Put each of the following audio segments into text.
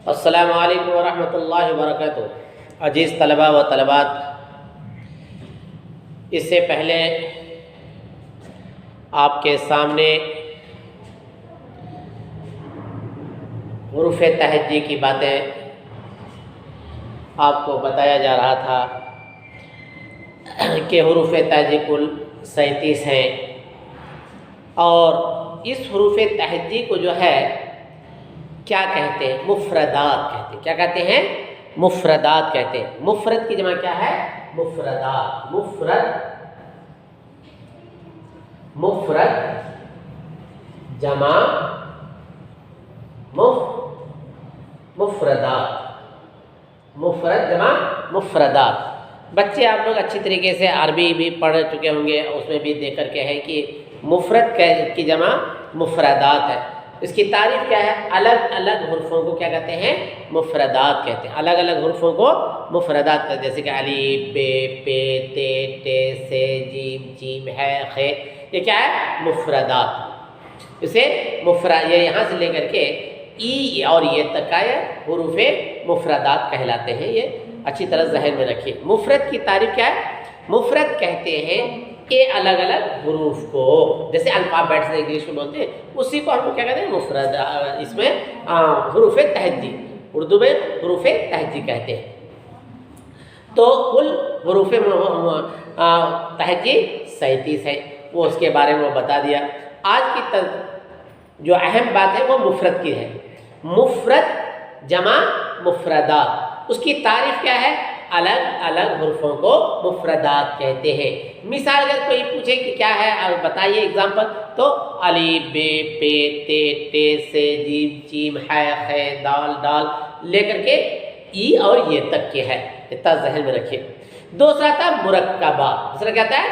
السلام علیکم ورحمۃ اللہ وبرکاتہ۔ عزیز طلباء و طلبات، اس سے پہلے آپ کے سامنے حروف تہجی کی باتیں آپ کو بتایا جا رہا تھا کہ حروف تہجی کل 37 ہیں، اور اس حروف تہجی کو جو ہے کیا کہتے ہیں؟ مفردات کہتے ہیں۔ کیا کہتے ہیں؟ مفردات کہتے ہیں۔ مفرد کی جمع کیا ہے؟ مفردات۔ مفرد جمع مفردات۔ مفرد جمع مفردات۔ بچے آپ لوگ اچھی طریقے سے عربی بھی پڑھ چکے ہوں گے، اس میں بھی دیکھ کر کے ہے کہ مفرد کی جمع مفردات ہے۔ اس کی تعریف کیا ہے؟ الگ الگ حروفوں کو کیا کہتے ہیں؟ مفردات کہتے ہیں۔ الگ الگ حروفوں کو مفردات کہتے ہیں، جیسے کہ الف، بے، پے، تے، ٹے، سے، جیم، جیم، ہے، خے، یہ کیا ہے؟ مفردات۔ اسے مفرد یہ یہاں سے لے کر کے ای اور یہ تک کا حروف مفردات کہلاتے ہیں۔ یہ اچھی طرح ذہن میں رکھیے۔ مفرد کی تعریف کیا ہے؟ مفرد کہتے ہیں کہ الگ الگ حروف کو، جیسے الفابیٹس انگلش میں بولتے ہیں، اسی کو ہم کو کیا کہتے ہیں؟ مفرد۔ اس میں حروف تہجی، اردو میں حروف تہجی کہتے ہیں۔ تو کل حروف تہجی 37 ہے، وہ اس کے بارے میں وہ بتا دیا۔ آج کی جو اہم بات ہے وہ مفرد کی ہے۔ مفرد جمع مفردات، اس کی تعریف کیا ہے؟ الگ الگ حروفوں کو مفردات کہتے ہیں۔ مثال اگر کوئی پوچھے کہ کیا ہے اور بتائیے اگزامپل، تو الف، بے، پے، تے، ٹے، سے، جیم، جیم، ہے، خے، دال، ڈال لے کر کے ای اور یہ تک کے ہے۔ اتنا ذہن میں رکھیے۔ دوسرا تھا مرکبات۔ دوسرا کیا تھا؟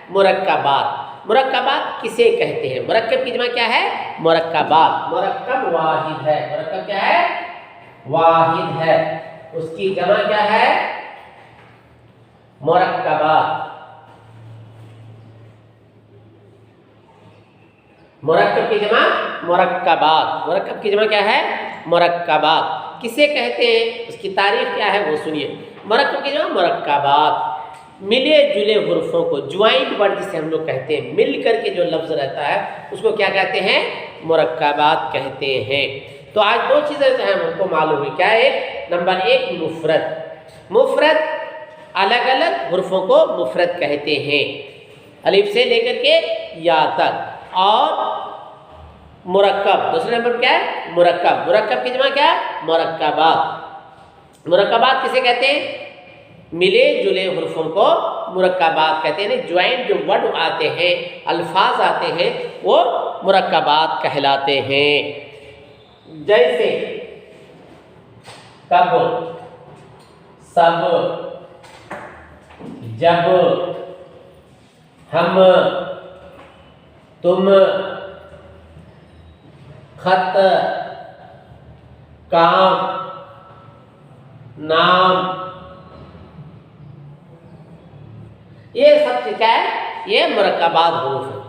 مرکبات۔ مرکبات کسے کہتے ہیں؟ مرکب کی جمع کیا ہے؟ مرکبات۔ مرکب واحد ہے۔ مرکب کیا ہے؟ واحد ہے۔ اس کی جمع کیا ہے؟ مرکبات۔ مرکب کی جمع مرکبات۔ مرکب کی جمع کیا ہے؟ مرکبات۔ کسے کہتے ہیں؟ اس کی تعریف کیا ہے وہ سنیے۔ مرکب کی جمع مرکبات، ملے جلے حروفوں کو، جوائنٹ ورڈ جسے ہم لوگ کہتے ہیں، مل کر کے جو لفظ رہتا ہے اس کو کیا کہتے ہیں؟ مرکبات کہتے ہیں۔ تو آج دو چیزیں ہم کو معلوم ہوئی۔ کیا ہے؟ نمبر 1 مفرد۔ مفرد الگ الگ حروفوں کو مفرد کہتے ہیں، الف سے لے کر کے یا تک۔ اور مرکب دوسرے نمبر کیا ہے؟ مرکب۔ مرکب کی جمع کیا ہے؟ مرکبات۔ مرکبات کسے کہتے ہیں؟ ملے جلے حروفوں کو مرکبات کہتے ہیں۔ جوائنٹ جو ورڈ آتے ہیں، الفاظ آتے ہیں، وہ مرکبات کہلاتے ہیں۔ جیسے کب، سب، جب، ہم، تم، خط، کام، نام، یہ سب کیا ہے؟ یہ مرکبات حروف ہیں۔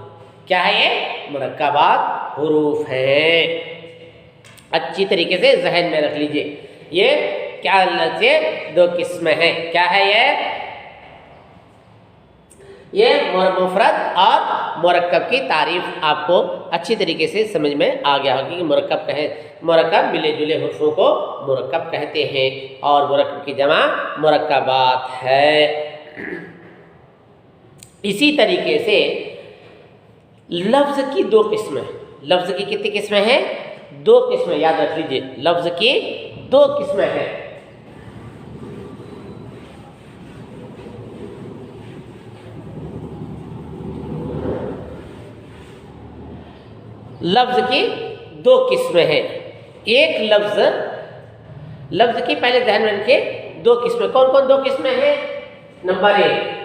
کیا ہے یہ؟ مرکبات حروف ہیں۔ اچھی طریقے سے ذہن میں رکھ لیجئے۔ یہ کیا سے دو قسمیں ہیں۔ کیا ہے یہ مفرد اور مرکب کی تعریف آپ کو اچھی طریقے سے سمجھ میں آ گیا ہوگی کہ مرکب ملے جلے حروفوں کو مرکب کہتے ہیں، اور مرکب کی جمع مرکبات ہے۔ اسی طریقے سے لفظ کی دو قسمیں۔ لفظ کی کتنی قسمیں ہیں؟ 2 قسمیں، یاد رکھ لیجئے۔ لفظ کی 2 قسمیں ہیں۔ لفظ کی 2 قسمیں ہیں۔ ایک لفظ کی پہلے ذہن میں رکھیں 2 قسمیں۔ کون کون 2 قسمیں ہیں؟ نمبر 1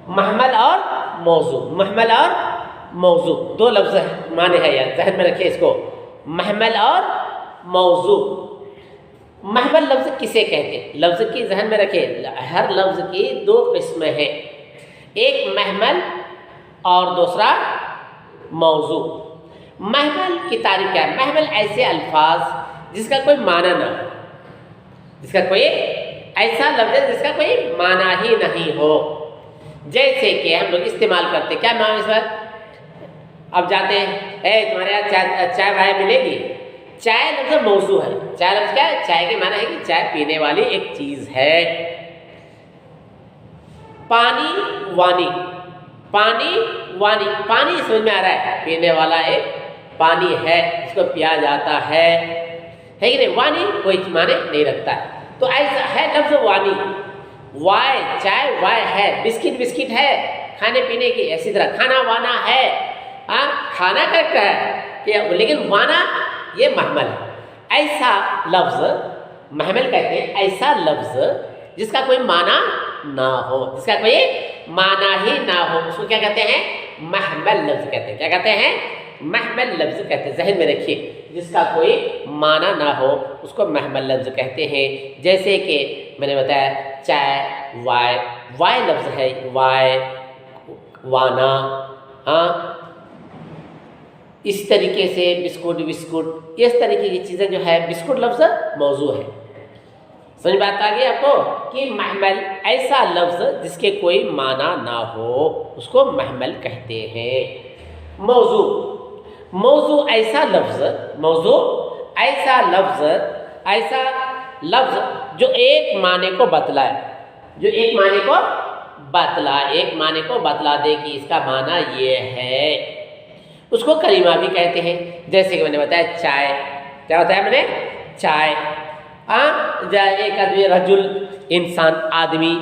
محمل اور موضوع۔ محمل اور موضوع 2 لفظ معنی ہے، یار ذہن میں رکھیں اس کو۔ محمل اور موضوع. محمل لفظ کسے کہتے ہیں؟ لفظ کی ذہن میں رکھیں، ہر لفظ کی دو قسمیں ہیں، ایک محمل اور دوسرا موضوع. محمل کی تعریف کیا ہے؟ محمل ایسے الفاظ جس کا کوئی معنی نہ ہو، جس کا کوئی ایسا لفظ ہے جس کا کوئی معنی ہی نہیں ہو. جیسے کہ ہم لوگ استعمال کرتے، کیا معنی اس پر؟ اب جاتے ہیں، تمہارے یہاں چائے وائے ملے گی. چائے لفظ موضوع ہے. چائے لفظ کیا ہے؟ چائے کے معنی ہے کہ چائے پینے والی ایک چیز ہے. پانی وانی، پانی وانی، پانی سمجھ میں آ رہا ہے، پینے والا ایک پانی ہے جس کو پیا جاتا ہے کہ نہیں؟ وانی کوئی معنی نہیں رکھتا ہے. تو ایسا ہے لفظ وانی. وائے چائے، وائے ہے بسکٹ، بسکٹ ہے کھانے پینے کی. اسی طرح کھانا وانا ہے، کھانا کریکٹ ہے لیکن وانا یہ محمل ہے. ایسا لفظ محمل کہتے ہیں، ایسا لفظ جس کا کوئی معنی نہ ہو، جس کا کوئی معنی ہی نہ ہو، اس کو کیا کہتے ہیں؟ محمل لفظ کہتے ہیں. کیا کہتے ہیں؟ محمل لفظ کہتے ہیں. ذہن میں رکھیے، جس کا کوئی معنی نہ ہو اس کو محمل لفظ کہتے ہیں. جیسے کہ میں نے بتایا چائے وائے، وائے لفظ ہے، وائے وانا. اس طریقے سے بسکٹ، بسکٹ، اس طریقے کی چیزیں جو ہے، بسکٹ لفظ موضوع ہے. سمجھ بات آ گئی آپ کو کہ محمل ایسا لفظ جس کے کوئی معنی نہ ہو اس کو محمل کہتے ہیں. موضوع، موضوع ایسا لفظ، موضوع ایسا لفظ، ایسا لفظ جو ایک معنی کو بتلائے، جو ایک معنی کو بتلائے، ایک معنی کو بتلا دے کہ اس کا معنی یہ ہے، اس کو کلمہ بھی کہتے ہیں. جیسے کہ میں نے بتایا چائے، کیا بتایا میں نے؟ چائے. ایک آدمی، رجل انسان، آدمی،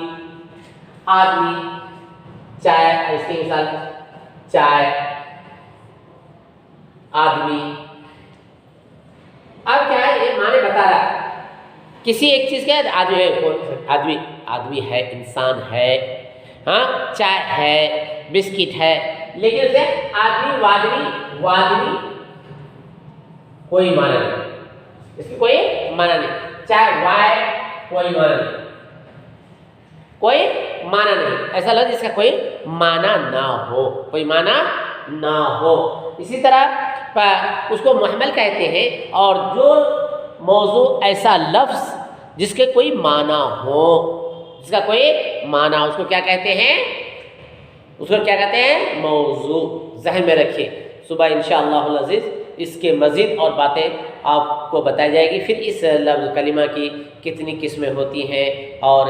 آدمی، چائے، اس کی مثال چائے، آدمی. اب کیا ہے؟ یہ معنی بتا رہا ہے کسی ایک چیز کا. آدمی ہے، آدمی، آدمی ہے، انسان ہے، چائے ہے، بسکٹ ہے، لیکن اسے آدمی، وادمی، وادمی کوئی معنی نہیں، اس کی کوئی معنی نہیں. چائے وائے کوئی معنی نہیں، کوئی معنی نہیں. ایسا لفظ جس کا کوئی معنی نہ ہو، کوئی معنی نہ ہو. اسی طرح اس کو محمل کہتے ہیں. اور جو موضوع ایسا لفظ جس کے کوئی معنی ہو، جس کا کوئی معنی ہو، اس کو کیا کہتے ہیں؟ اس کو کیا کہتے ہیں؟ موضوع. ذہن میں رکھیے. صبح انشاءاللہ العزیز اس کے مزید اور باتیں آپ کو بتائی جائے گی. پھر اس لفظ کلمہ کی کتنی قسمیں ہوتی ہیں اور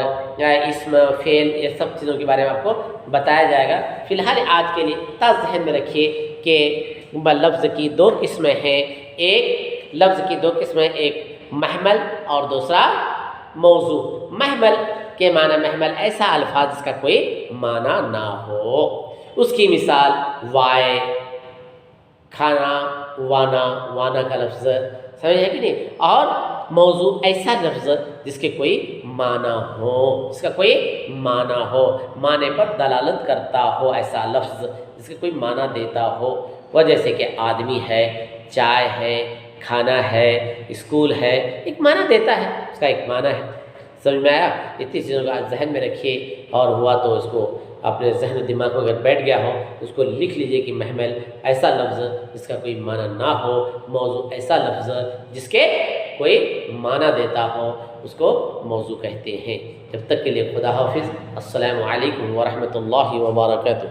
اسم، فعل، یہ سب چیزوں کے بارے میں آپ کو بتایا جائے گا. فی الحال آج کے لیے ذہن میں رکھیے کہ لفظ کی دو قسمیں ہیں. ایک لفظ کی دو قسمیں، ایک محمل اور دوسرا موضوع. محمل کے معنی، محمل ایسا الفاظ جس کا کوئی معنی نہ ہو. اس کی مثال وائے، کھانا، وانا، وانا کا لفظ سمجھ ہے کہ نہیں. اور موضوع ایسا لفظ جس کے کوئی معنی ہو، جس کا کوئی معنی ہو، معنی پر دلالت کرتا ہو، ایسا لفظ جس کا کوئی معنی دیتا ہو. وہ جیسے کہ آدمی ہے، چائے ہے، کھانا ہے، اسکول ہے، ایک معنی دیتا ہے، اس کا ایک معنی ہے. سمجھ میں آیا؟ اتنی چیزوں کا ذہن میں رکھیے. اور ہوا تو اس کو اپنے ذہن و دماغ میں اگر بیٹھ گیا ہو اس کو لکھ لیجئے کہ محمل ایسا لفظ جس کا کوئی معنی نہ ہو، موضوع ایسا لفظ جس کے کوئی معنی دیتا ہو، اس کو موضوع کہتے ہیں. جب تک کے لیے خدا حافظ. السلام علیکم ورحمۃ اللہ وبرکاتہ.